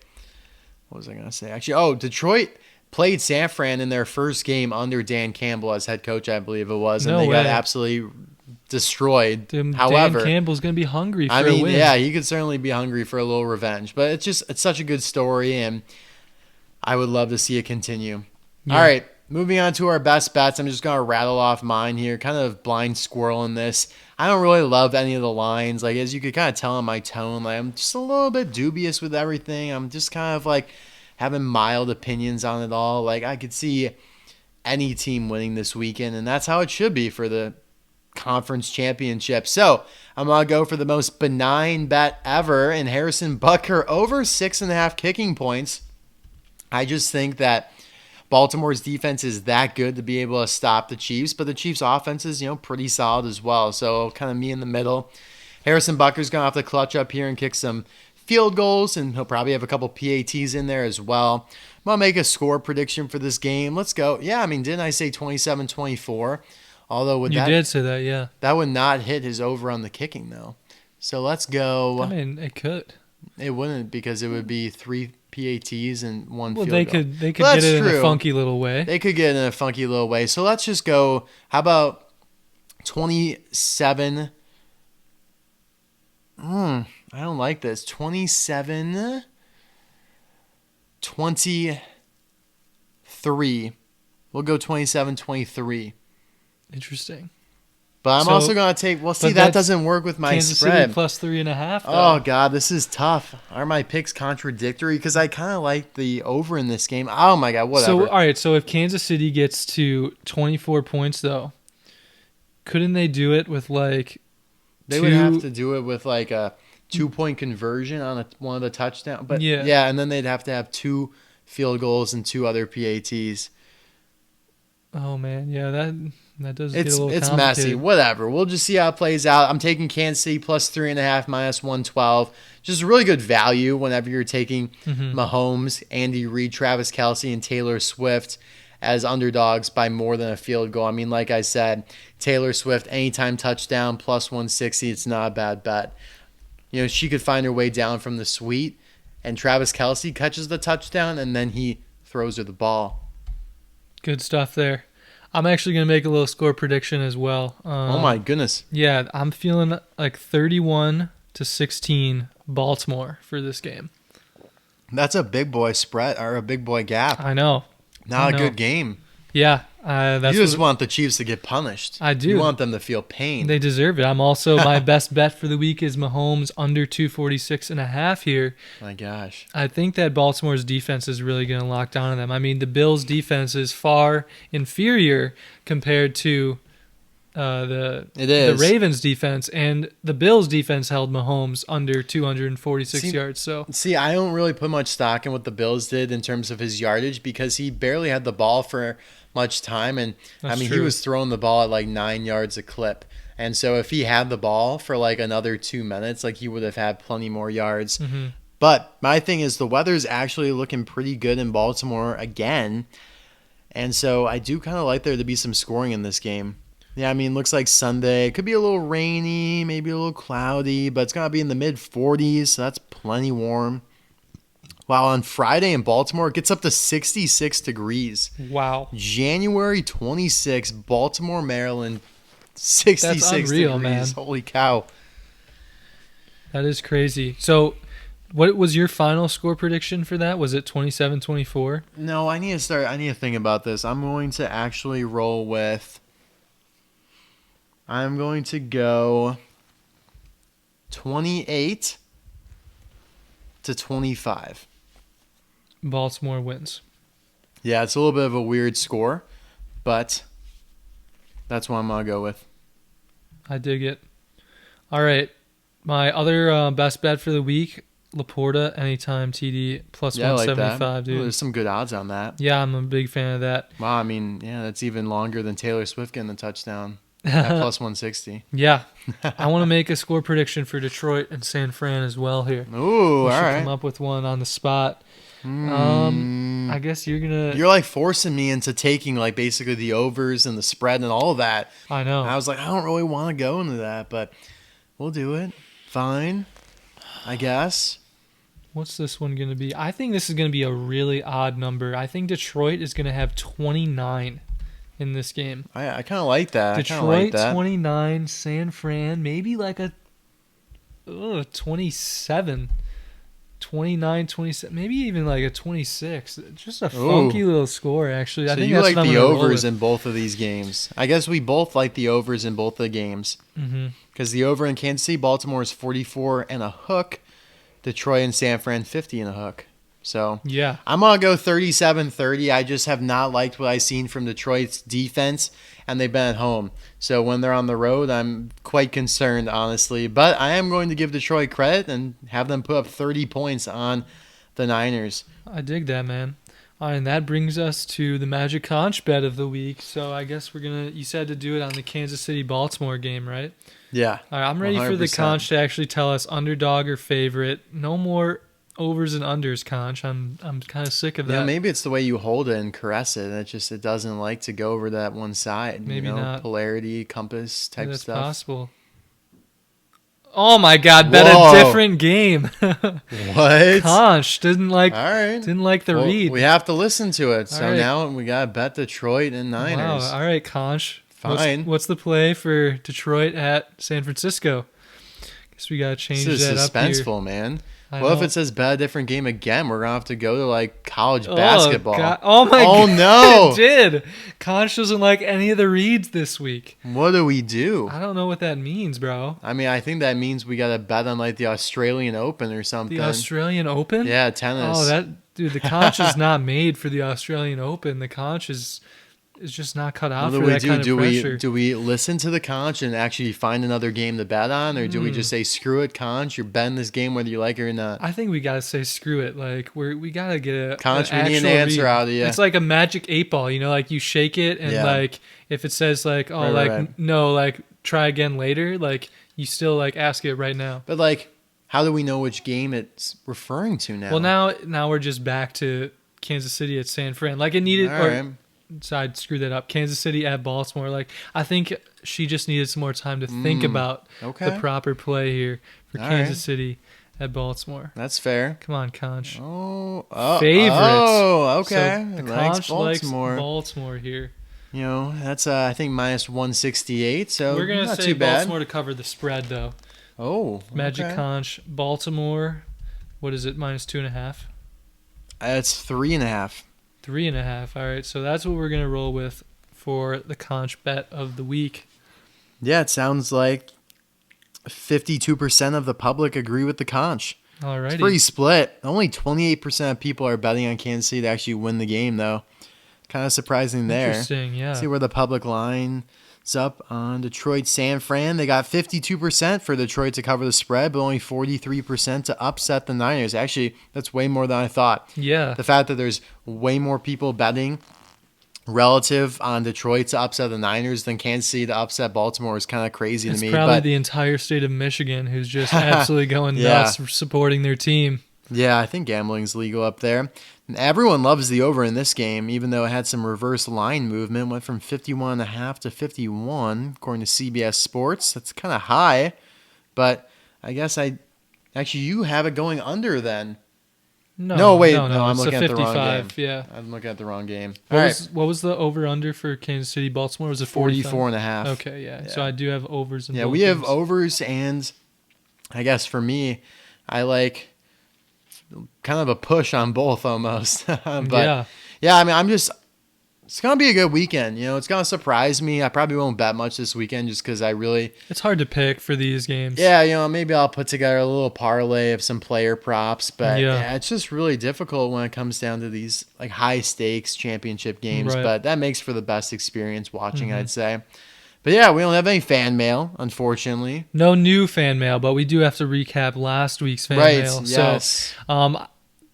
What was I going to say? Actually, Detroit... played San Fran in their first game under Dan Campbell as head coach, I believe it was, and they got absolutely destroyed. However, Dan Campbell's going to be hungry for a win. Yeah, he could certainly be hungry for a little revenge. But it's such a good story, and I would love to see it continue. Yeah. All right, moving on to our best bets. I'm just going to rattle off mine here, kind of blind squirrel in this. I don't really love any of the lines. Like, as you could kind of tell in my tone, like, I'm just a little bit dubious with everything. I'm just kind of like... having mild opinions on it all. Like, I could see any team winning this weekend, and that's how it should be for the conference championship. So I'm going to go for the most benign bet ever in Harrison Butker over 6.5 kicking points. I just think that Baltimore's defense is that good to be able to stop the Chiefs, but the Chiefs' offense is, pretty solid as well. So kind of me in the middle. Harrison Butker's going to have to clutch up here and kick some field goals, and he'll probably have a couple PATs in there as well. I'm going to make a score prediction for this game. Let's go. Yeah, I mean, didn't I say 27-24? Although you did say that, yeah. That would not hit his over on the kicking, though. So let's go. I mean, it could. It wouldn't, because it would be 3 PATs and 1 field goal. They could get it in a funky little way. They could get it in a funky little way. So let's just go, how about 27... I don't like this. 27-23. We'll go 27-23. Interesting. But I'm also going to take... Well, see, that doesn't work with my Kansas spread. City plus 3.5. Oh, God, this is tough. Are my picks contradictory? Because I kind of like the over in this game. Oh, my God, whatever. So, all right, so if Kansas City gets to 24 points, though, couldn't they do it with, like... They would have to do it with, like, a 2-point conversion on one of the touchdowns. But yeah, and then they'd have to have 2 field goals and 2 other PATs. Oh, man, yeah, that does get a little It's complicated. messy. Whatever. We'll just see how it plays out. I'm taking Kansas City plus 3.5 minus 112. Just really good value whenever you're taking Mahomes, Andy Reid, Travis Kelce, and Taylor Swift as underdogs by more than a field goal. I mean, like I said, Taylor Swift, anytime touchdown, plus 160. It's not a bad bet. You know, she could find her way down from the suite, and Travis Kelce catches the touchdown, and then he throws her the ball. Good stuff there. I'm actually going to make a little score prediction as well. Oh, my goodness. Yeah, I'm feeling like 31-16 Baltimore for this game. That's a big boy spread or a big boy gap. I know. Not a good game. Yeah. That's you just want the Chiefs to get punished. I do. You want them to feel pain. They deserve it. I'm also, my best bet for the week is Mahomes under 246.5 here. My gosh. I think that Baltimore's defense is really going to lock down on them. I mean, the Bills' defense is far inferior compared to the Ravens' defense, and the Bills' defense held Mahomes under 246 yards. So I don't really put much stock in what the Bills did in terms of his yardage because he barely had the ball for much time, and he was throwing the ball at like 9 yards a clip. And so if he had the ball for like another 2 minutes, like he would have had plenty more yards. Mm-hmm. But my thing is the weather's actually looking pretty good in Baltimore again. And so I do kind of like there to be some scoring in this game. Yeah, I mean, looks like Sunday. It could be a little rainy, maybe a little cloudy, but it's going to be in the mid-40s, so that's plenty warm. While on Friday in Baltimore, it gets up to 66 degrees. Wow. January 26, Baltimore, Maryland, 66 That's unreal, degrees. Man. Holy cow. That is crazy. So what was your final score prediction for that? Was it 27-24? No, I need to think about this. I'm going to actually roll with... I'm going to go 28-25. Baltimore wins. Yeah, it's a little bit of a weird score, but that's what I'm going to go with. I dig it. All right. My other best bet for the week, Laporta, anytime TD, plus 175, like dude. Oh, there's some good odds on that. Yeah, I'm a big fan of that. Wow, I mean, yeah, that's even longer than Taylor Swift getting the touchdown. At plus 160. Yeah. I want to make a score prediction for Detroit and San Fran as well here. Ooh, all right. Come up with one on the spot. I guess you're going to... You're like forcing me into taking like basically the overs and the spread and all of that. I know. And I was like, I don't really want to go into that, but we'll do it. Fine, I guess. What's this one going to be? I think this is going to be a really odd number. I think Detroit is going to have 29 in this game. I kind of like that. Detroit 29, San Fran maybe like a 27, 29, 27, maybe even like a 26. Just a funky little score, actually. So I think you that's like the overs in both of these games. I guess we both like the overs in both the games. Because the over in Kansas City, Baltimore is 44 and a hook. Detroit and San Fran 50 and a hook. So yeah, I'm going to go 37-30. I just have not liked what I've seen from Detroit's defense, and they've been at home. So when they're on the road, I'm quite concerned, honestly. But I am going to give Detroit credit and have them put up 30 points on the Niners. I dig that, man. All right, and that brings us to the Magic Conch bet of the week. So I guess you said to do it on the Kansas City-Baltimore game, right? Yeah. All right, I'm ready 100%. For the Conch to actually tell us underdog or favorite. No more overs and unders, Conch. I'm kind of sick of that. Yeah, maybe it's the way you hold it and caress it. It doesn't like to go over that one side. Maybe not. Polarity, compass type that's stuff. That's possible. Oh my God! Bet a different game. What? Conch didn't like. All right. Didn't like the read. We have to listen to it. All so right. now we gotta bet Detroit and Niners. Wow. All right, Conch. Fine. What's the play for Detroit at San Francisco? Guess we gotta change that up here. This is suspenseful, man. What if it says bet a different game again? We're going to have to go to like college basketball. God. Oh my God. No. It did. Conch doesn't like any of the reads this week. What do we do? I don't know what that means, bro. I mean, I think that means we got to bet on like the Australian Open or something. The Australian Open? Yeah, tennis. Oh, dude, the Conch is not made for the Australian Open. The Conch is just not cut out for that kind of pressure. Do we listen to the Conch and actually find another game to bet on, or do we just say screw it, Conch? You're betting this game whether you like it or not. I think we gotta say screw it. Like we gotta get a Conch. We need an answer out of you. It's like a magic 8-ball. You know, like you shake it and like if it says like no, like try again later. Like you still like ask it right now. But like, how do we know which game it's referring to now? Well, now we're just back to Kansas City at San Fran. Like it needed. All right. So I'd screw that up. Kansas City at Baltimore. Like I think she just needed some more time to think about the proper play here for Kansas City at Baltimore. That's fair. Come on, Conch. Favorites. Oh, okay. So the Conch likes Baltimore here. You know, that's I think minus 168. So we're gonna not say too bad. Baltimore to cover the spread though. Oh, Magic Conch, Baltimore. What is it? Minus 2.5. It's 3.5. 3.5. All right, so that's what we're gonna roll with for the Conch bet of the week. Yeah, it sounds like 52% of the public agree with the Conch. Alrighty. It's pretty split. Only 28% of people are betting on Kansas City to actually win the game, though. Kind of surprising there. Interesting, yeah. See where the public line's up on Detroit San Fran. They got 52% for Detroit to cover the spread, but only 43% to upset the Niners. Actually, that's way more than I thought. Yeah. The fact that there's way more people betting relative on Detroit to upset the Niners than Kansas City to upset Baltimore is kind of crazy to me. It's probably the entire state of Michigan who's just absolutely going nuts for supporting their team. Yeah, I think gambling's legal up there. And everyone loves the over in this game, even though it had some reverse line movement. Went from 51.5 to 51, according to CBS Sports. That's kind of high, but I guess you have it going under then. No, wait, I'm looking at the wrong game. Yeah, I'm looking at the wrong game. What was the over/under for Kansas City Baltimore? Was it 44.5? Okay, yeah. So I do have overs. Yeah, we have overs, and I guess for me, I like kind of a push on both almost. But yeah, I mean, it's going to be a good weekend. You know, it's going to surprise me. I probably won't bet much this weekend just because it's hard to pick for these games. Yeah, you know, maybe I'll put together a little parlay of some player props. But yeah, it's just really difficult when it comes down to these like high stakes championship games. Right. But that makes for the best experience watching, I'd say. But yeah, we don't have any fan mail, unfortunately. No new fan mail, but we do have to recap last week's fan mail. Yes. So,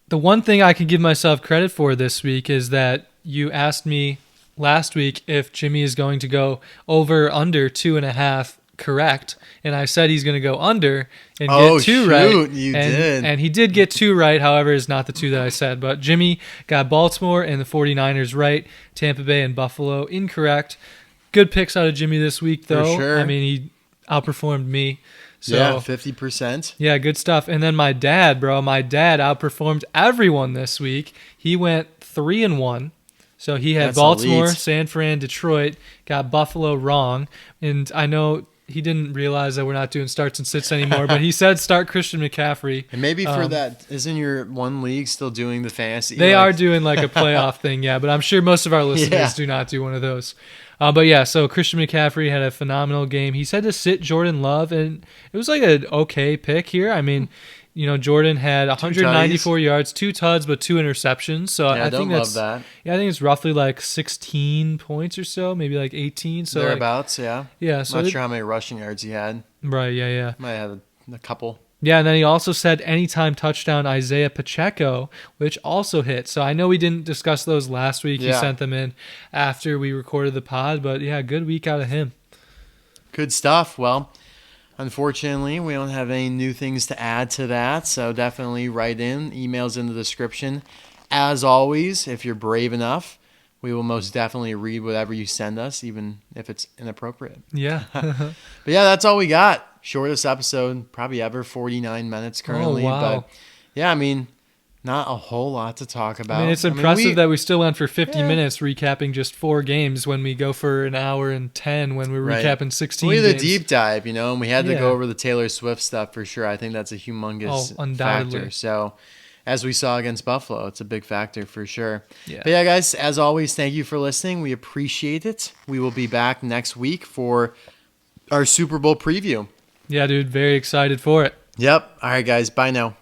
the one thing I can give myself credit for this week is that you asked me last week if Jimmy is going to go over under 2.5 correct, and I said he's going to go under and get 2 right. You did. And he did get 2 right, however, it's not the 2 that I said. But Jimmy got Baltimore and the 49ers right, Tampa Bay and Buffalo incorrect. Good picks out of Jimmy this week, though. For sure. I mean, he outperformed me. So, yeah, 50%. Yeah, good stuff. And then my dad outperformed everyone this week. He went 3-1. So he had Baltimore, elite. San Fran, Detroit, got Buffalo wrong. And I know he didn't realize that we're not doing starts and sits anymore, but he said start Christian McCaffrey. And maybe for that, isn't your one league still doing the fantasy? They are doing like a playoff thing, yeah, but I'm sure most of our listeners do not do one of those. But yeah, so Christian McCaffrey had a phenomenal game. He said to sit Jordan Love, and it was like an okay pick here. I mean, you know, Jordan had 194 yards, 2 tuds, but 2 interceptions. So yeah, I think that's love that. Yeah, I think it's roughly like 16 points or so, maybe like 18. So thereabouts, yeah. Yeah, so not sure how many rushing yards he had. Right, yeah. Might have a couple. Yeah, and then he also said anytime touchdown Isaiah Pacheco, which also hit. So I know we didn't discuss those last week. He sent them in after we recorded the pod, but yeah, good week out of him. Good stuff. Well, unfortunately, we don't have any new things to add to that, so definitely write in. Emails in the description. As always, if you're brave enough, we will most definitely read whatever you send us, even if it's inappropriate. Yeah. But yeah, that's all we got. Shortest episode probably ever, 49 minutes currently. Oh, wow. But yeah, I mean, Not a whole lot to talk about. I mean, it's impressive that we still went for 50 minutes recapping just 4 games when we go for an hour and 10 when we're recapping 16 games. We had a deep dive, and we had to go over the Taylor Swift stuff for sure. I think that's a humongous factor. So, as we saw against Buffalo, it's a big factor for sure. Yeah. But yeah, guys, as always, thank you for listening. We appreciate it. We will be back next week for our Super Bowl preview. Yeah, dude, very excited for it. Yep. All right, guys. Bye now.